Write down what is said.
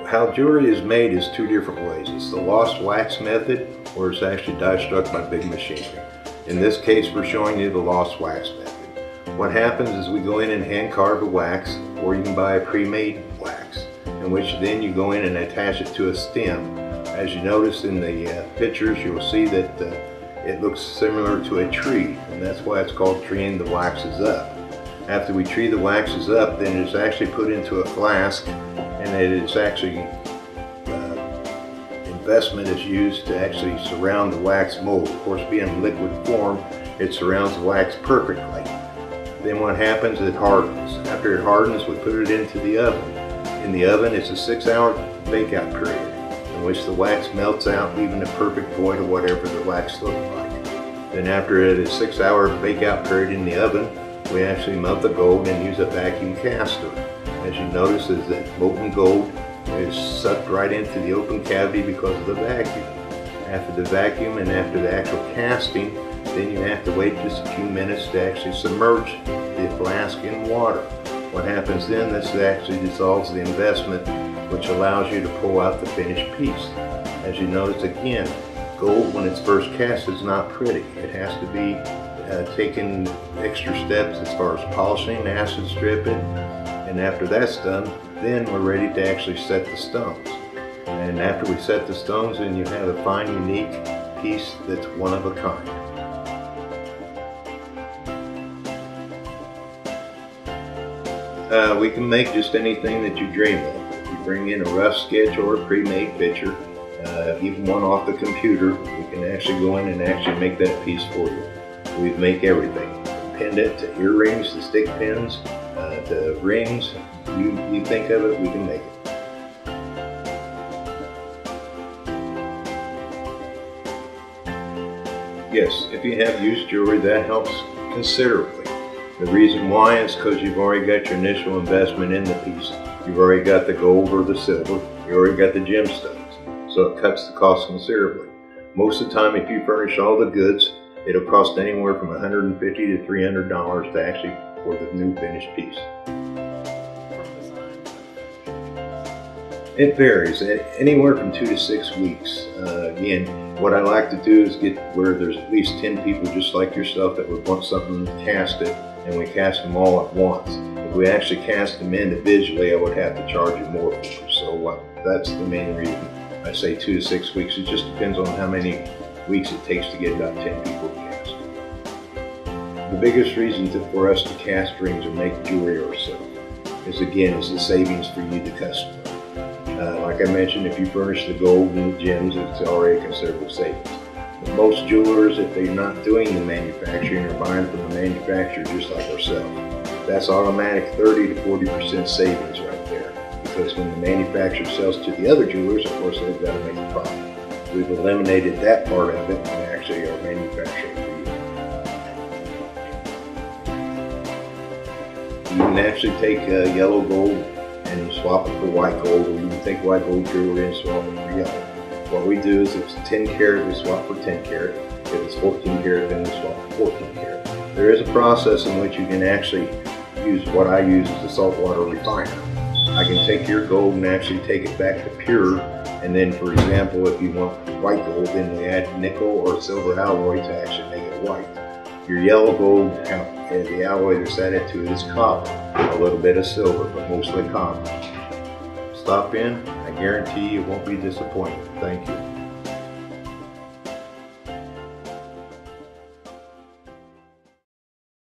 How jewelry is made is two different ways. It's the lost wax method, or it's actually die struck by big machinery. In this case, we're showing you the lost wax method. What happens is we go in and hand carve a wax, or you can buy a pre-made wax, in which then you go in and attach it to a stem. As you notice in the pictures, you'll see that it looks similar to a tree, and that's why it's called treeing the waxes up. After we tree the waxes up, then it's actually put into a flask, and it is actually investment is used to actually surround the wax mold. Of course, being liquid form, it surrounds the wax perfectly. Then what happens, it hardens. After it hardens, we put it into the oven. In the oven, it's a 6-hour bake-out period, in which the wax melts out, leaving a perfect void of whatever the wax looked like. Then after a 6-hour bake-out period in the oven, we actually melt the gold and use a vacuum caster. As you notice is that molten gold is sucked right into the open cavity because of the vacuum. After the vacuum and after the actual casting, then you have to wait just a few minutes to actually submerge the flask in water. What happens then, this actually dissolves the investment, which allows you to pull out the finished piece. As you notice again, gold when it's first cast is not pretty. It has to be taken extra steps as far as polishing, acid stripping, and after that's done, then we're ready to actually set the stones. And after we set the stones, then you have a fine, unique piece that's one of a kind. We can make just anything that you dream of. If you bring in a rough sketch or a pre-made picture, even one off the computer, we can actually go in and actually make that piece for you. We make everything, from pendant to earrings to stick pins to rings. You think of it, we can make it. Yes, if you have used jewelry, that helps considerably. The reason why is because you've already got your initial investment in the piece. You've already got the gold or the silver. You already got the gemstones. So it cuts the cost considerably. Most of the time, if you furnish all the goods, it'll cost anywhere from $150 to $300 to actually for the new finished piece. It varies, anywhere from 2 to 6 weeks. Again, what I like to do is get where there's at least 10 people just like yourself that would want something casted, and we cast them all at once. If we actually cast them individually, I would have to charge you more for them. So that's the main reason I say 2 to 6 weeks. It just depends on how many weeks it takes to get about 10 people to cast. The biggest reason for us to cast rings or make jewelry ourselves is the savings for you, the customer. Like I mentioned, if you furnish the gold and the gems, it's already a considerable savings. But most jewelers, if they're not doing the manufacturing or buying from the manufacturer just like ourselves, that's automatic 30 to 40% savings right there. Because when the manufacturer sells to the other jewelers, of course, they've got to make a profit. We've eliminated that part of it and actually are manufacturing for you. You can actually take yellow gold and swap it for white gold, or you can take white gold jewelry and swap it for yellow. What we do is if it's 10 karat, we swap for 10 karat. If it's 14 karat, then we swap for 14 karat. There is a process in which you can actually use what I use as a saltwater refiner. I can take your gold and actually take it back to pure, and then for example, if you want white gold, then we add nickel or silver alloy to actually make it white. Your yellow gold, the alloy that's added to it is copper, a little bit of silver, but mostly copper. Stop in, I guarantee you won't be disappointed. Thank you.